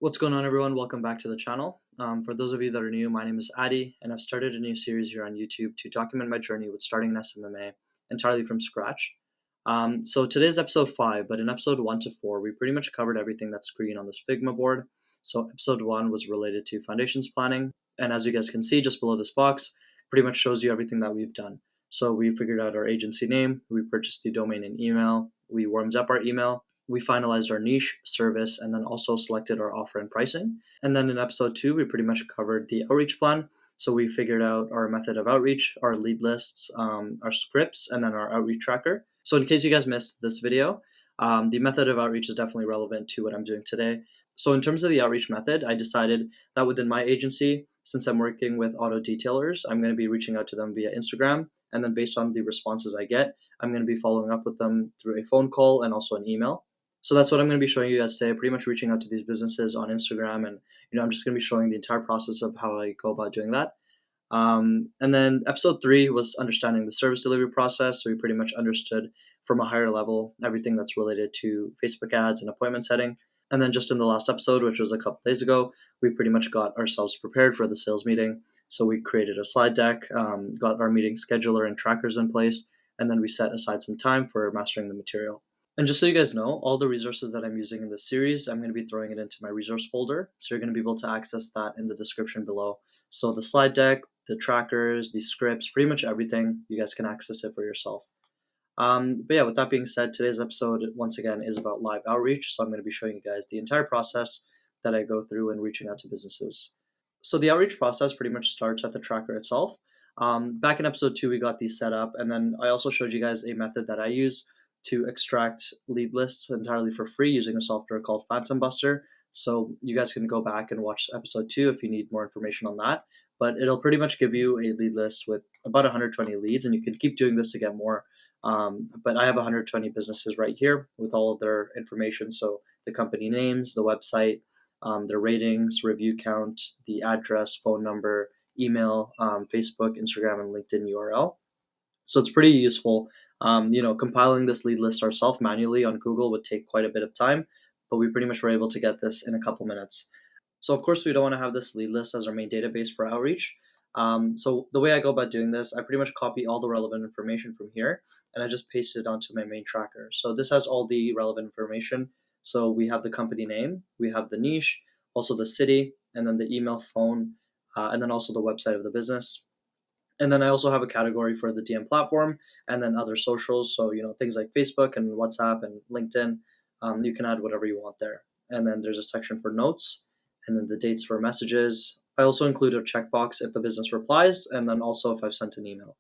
What's going on, everyone? Welcome back to the channel. For those of you that are new, my name is Adi, and I've started a new series here on YouTube to document my journey with starting an SMMA entirely from scratch. So today's episode 5, but in episode 1 to 4, we pretty much covered everything that's green on this Figma board. So episode 1 was related to foundations planning, and as you guys can see just below this box, pretty much shows you everything that we've done. So we figured out our agency name, we purchased the domain and email, we warmed up our email, we finalized our niche, service, and then also selected our offer and pricing. And then in episode 2, we pretty much covered the outreach plan. So we figured out our method of outreach, our lead lists, our scripts, and then our outreach tracker. So in case you guys missed this video, the method of outreach is definitely relevant to what I'm doing today. So in terms of the outreach method, I decided that within my agency, since I'm working with auto detailers, I'm going to be reaching out to them via Instagram. And then based on the responses I get, I'm going to be following up with them through a phone call and also an email. So that's what I'm going to be showing you guys today, pretty much reaching out to these businesses on Instagram. And, I'm just going to be showing the entire process of how I go about doing that. And then episode 3 was understanding the service delivery process. So we pretty much understood from a higher level everything that's related to Facebook ads and appointment setting. And then just in the last episode, which was a couple days ago, we pretty much got ourselves prepared for the sales meeting. So we created a slide deck, got our meeting scheduler and trackers in place, and then we set aside some time for mastering the material. And just so you guys know, all the resources that I'm using in this series, I'm going to be throwing it into my resource folder. So you're going to be able to access that in the description below. So the slide deck, the trackers, the scripts, pretty much everything, you guys can access it for yourself. But yeah, with that being said, today's episode, once again, is about live outreach. So I'm going to be showing you guys the entire process that I go through in reaching out to businesses. So the outreach process pretty much starts at the tracker itself. Back in episode 2, we got these set up. And then I also showed you guys a method that I use to extract lead lists entirely for free using a software called Phantom Buster. So you guys can go back and watch episode 2 if you need more information on that. But it'll pretty much give you a lead list with about 120 leads, and you can keep doing this to get more. But I have 120 businesses right here with all of their information. So the company names, the website, their ratings, review count, the address, phone number, email, Facebook, Instagram, and LinkedIn URL. So it's pretty useful. Compiling this lead list ourselves manually on Google would take quite a bit of time, but we pretty much were able to get this in a couple minutes. So of course we don't want to have this lead list as our main database for outreach. So the way I go about doing this, I pretty much copy all the relevant information from here and I just paste it onto my main tracker. So this has all the relevant information. So we have the company name, we have the niche, also the city, and then the email, phone, and then also the website of the business. And then I also have a category for the DM platform and then other socials. So, things like Facebook and WhatsApp and LinkedIn, you can add whatever you want there. And then there's a section for notes and then the dates for messages. I also include a checkbox if the business replies and then also if I've sent an email.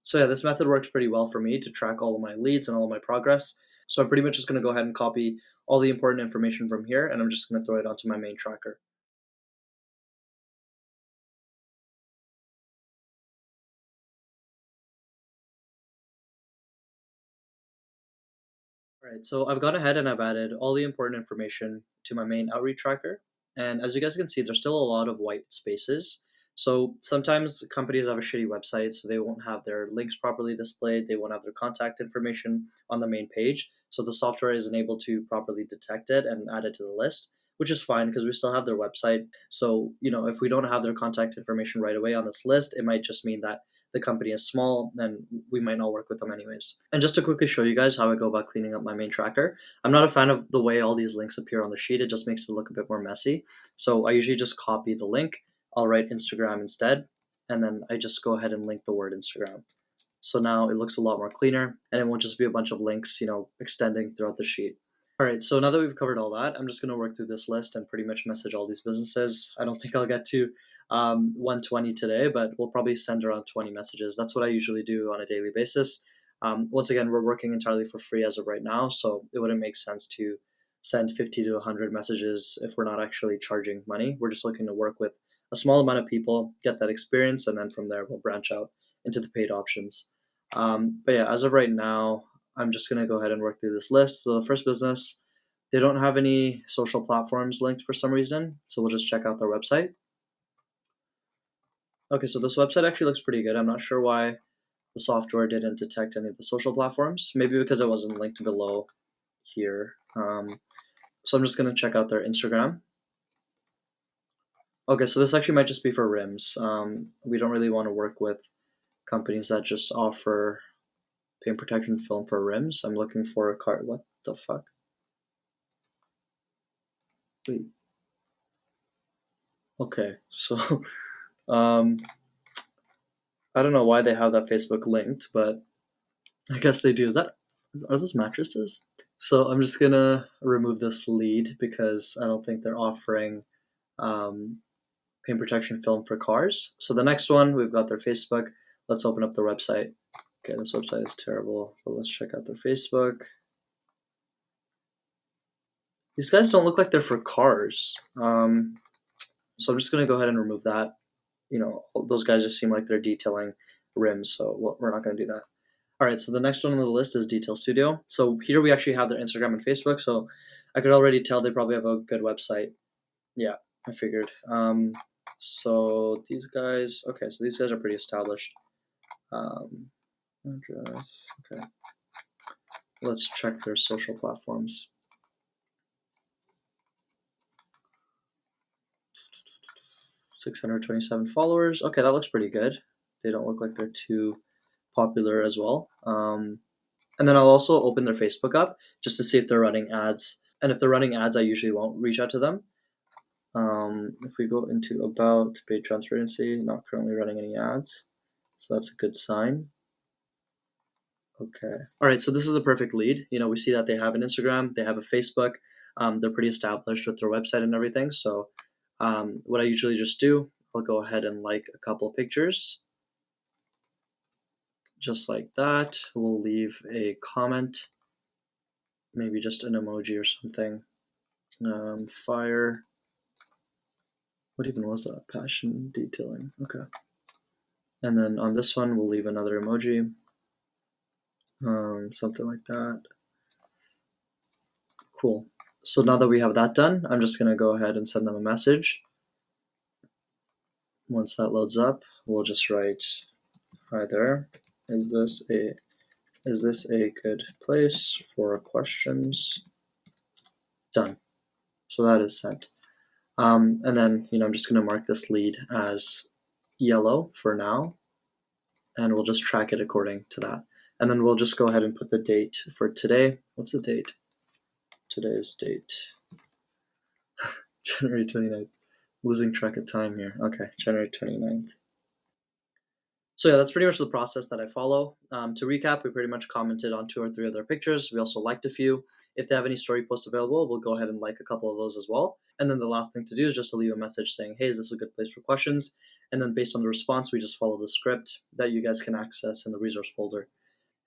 So yeah, this method works pretty well for me to track all of my leads and all of my progress. So I'm pretty much just going to go ahead and copy all the important information from here and I'm just going to throw it onto my main tracker. All right, so I've gone ahead and I've added all the important information to my main outreach tracker. And as you guys can see, there's still a lot of white spaces. So sometimes companies have a shitty website, so they won't have their links properly displayed. They won't have their contact information on the main page. So the software isn't able to properly detect it and add it to the list, which is fine because we still have their website. So, if we don't have their contact information right away on this list, it might just mean that the company is small, then we might not work with them anyways. And just to quickly show you guys how I go about cleaning up my main tracker, I'm not a fan of the way all these links appear on the sheet. It just makes it look a bit more messy. So I usually just copy the link. I'll write Instagram instead, and then I just go ahead and link the word Instagram. So now it looks a lot more cleaner, and it won't just be a bunch of links, extending throughout the sheet. All right, so now that we've covered all that, I'm just going to work through this list and pretty much message all these businesses. I don't think I'll get to 120 today, but we'll probably send around 20 messages. That's what I usually do on a daily basis. Once again, we're working entirely for free as of right now, so it wouldn't make sense to send 50 to 100 messages if we're not actually charging money. We're just looking to work with a small amount of people, get that experience, and then from there we'll branch out into the paid options. But yeah, as of right now, I'm just going to go ahead and work through this list. So the first business, they don't have any social platforms linked for some reason, so we'll just check out their website. Okay, so this website actually looks pretty good. I'm not sure why the software didn't detect any of the social platforms. Maybe because it wasn't linked below here. So I'm just going to check out their Instagram. Okay, so this actually might just be for rims. We don't really want to work with companies that just offer paint protection film for rims. I'm looking for a car. What the fuck? Wait. Okay, so um, I don't know why they have that Facebook linked, but I guess they do. Are those mattresses? So I'm just gonna remove this lead because I don't think they're offering um, paint protection film for cars. So the next one, we've got their Facebook. Let's open up their website. Okay, this website is terrible, but let's check out their Facebook. These guys don't look like they're for cars. So I'm just gonna go ahead and remove that. Those guys just seem like they're detailing rims, so we're not gonna do that. All right, so the next one on the list is Detail Studio. So here we actually have their Instagram and Facebook. So I could already tell they probably have a good website. Yeah, I figured. So these guys, okay, so these guys are pretty established. Address, okay. Let's check their social platforms. 627 followers. Okay, that looks pretty good. They don't look like they're too popular as well. And then I'll also open their Facebook up just to see if they're running ads. And if they're running ads, I usually won't reach out to them. If we go into about paid transparency, not currently running any ads. So that's a good sign. Okay. All right. So this is a perfect lead. We see that they have an Instagram, they have a Facebook. They're pretty established with their website and everything. So what I usually just do, I'll go ahead and like a couple pictures. Just like that. We'll leave a comment, maybe just an emoji or something. Fire. What even was that? Passion detailing. Okay. And then on this one, we'll leave another emoji. Something like that. Cool. So now that we have that done, I'm just going to go ahead and send them a message. Once that loads up, we'll just write, "Hi there. Is this a good place for questions?" Done. So that is sent. And then, I'm just going to mark this lead as yellow for now, and we'll just track it according to that. And then we'll just go ahead and put the date for today. What's the date? Today's date. January 29th. Losing track of time here. Okay, January 29th. So yeah, that's pretty much the process that I follow. To recap, we pretty much commented on 2 or 3 of their pictures. We also liked a few. If they have any story posts available, we'll go ahead and like a couple of those as well. And then the last thing to do is just to leave a message saying, "Hey, is this a good place for questions?" And then based on the response, we just follow the script that you guys can access in the resource folder.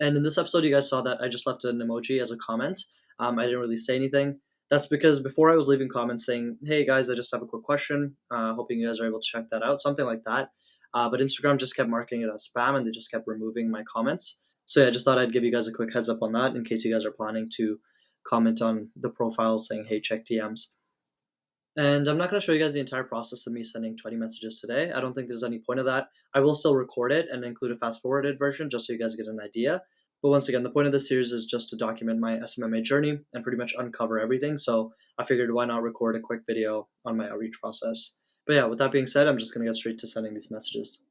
And in this episode, you guys saw that I just left an emoji as a comment. I didn't really say anything. That's because before I was leaving comments saying, "Hey guys, I just have a quick question. Hoping you guys are able to check that out," something like that. But Instagram just kept marking it as spam and they just kept removing my comments. So yeah, I just thought I'd give you guys a quick heads up on that in case you guys are planning to comment on the profile saying, "Hey, check DMs." And I'm not going to show you guys the entire process of me sending 20 messages today. I don't think there's any point of that. I will still record it and include a fast forwarded version just so you guys get an idea. But once again, the point of this series is just to document my SMMA journey and pretty much uncover everything. So I figured why not record a quick video on my outreach process. But yeah, with that being said, I'm just going to get straight to sending these messages.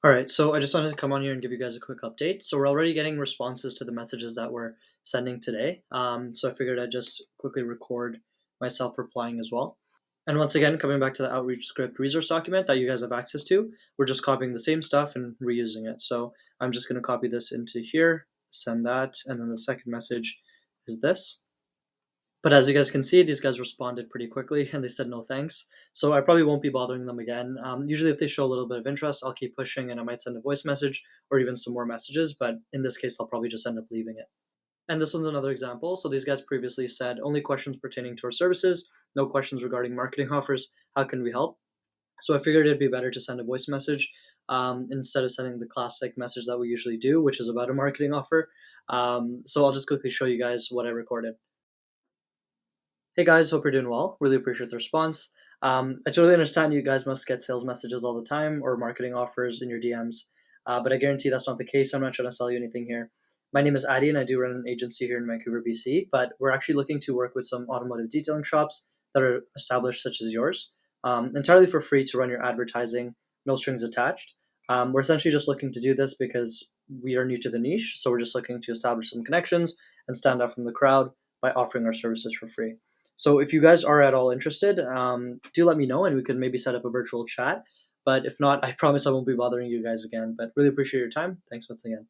All right, so I just wanted to come on here and give you guys a quick update. So we're already getting responses to the messages that we're sending today. So I figured I'd just quickly record myself replying as well. And once again, coming back to the outreach script resource document that you guys have access to, we're just copying the same stuff and reusing it. So I'm just going to copy this into here, send that, and then the second message is this. But as you guys can see, these guys responded pretty quickly and they said no thanks. So I probably won't be bothering them again. Usually, if they show a little bit of interest, I'll keep pushing and I might send a voice message or even some more messages. But in this case, I'll probably just end up leaving it. And this one's another example. So these guys previously said only questions pertaining to our services, no questions regarding marketing offers. How can we help? So I figured it'd be better to send a voice message instead of sending the classic message that we usually do, which is about a marketing offer. So I'll just quickly show you guys what I recorded. Hey guys, hope you're doing well. Really appreciate the response. I totally understand you guys must get sales messages all the time or marketing offers in your DMs, but I guarantee that's not the case. I'm not trying to sell you anything here. My name is Addy, and I do run an agency here in Vancouver, BC, but we're actually looking to work with some automotive detailing shops that are established, such as yours, entirely for free to run your advertising, no strings attached. We're essentially just looking to do this because we are new to the niche, so we're just looking to establish some connections and stand out from the crowd by offering our services for free. So if you guys are at all interested, do let me know and we can maybe set up a virtual chat. But if not, I promise I won't be bothering you guys again. But really appreciate your time. Thanks once again.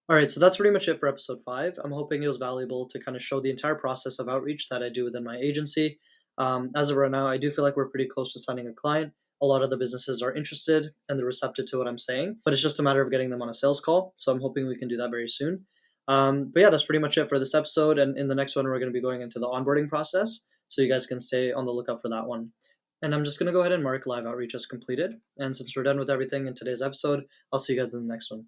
All right, so that's pretty much it for episode 5. I'm hoping it was valuable to kind of show the entire process of outreach that I do within my agency. As of right now, I do feel like we're pretty close to signing a client. A lot of the businesses are interested and they're receptive to what I'm saying, but it's just a matter of getting them on a sales call. So I'm hoping we can do that very soon. But yeah, that's pretty much it for this episode. And in the next one, we're going to be going into the onboarding process. So you guys can stay on the lookout for that one. And I'm just going to go ahead and mark live outreach as completed. And since we're done with everything in today's episode, I'll see you guys in the next one.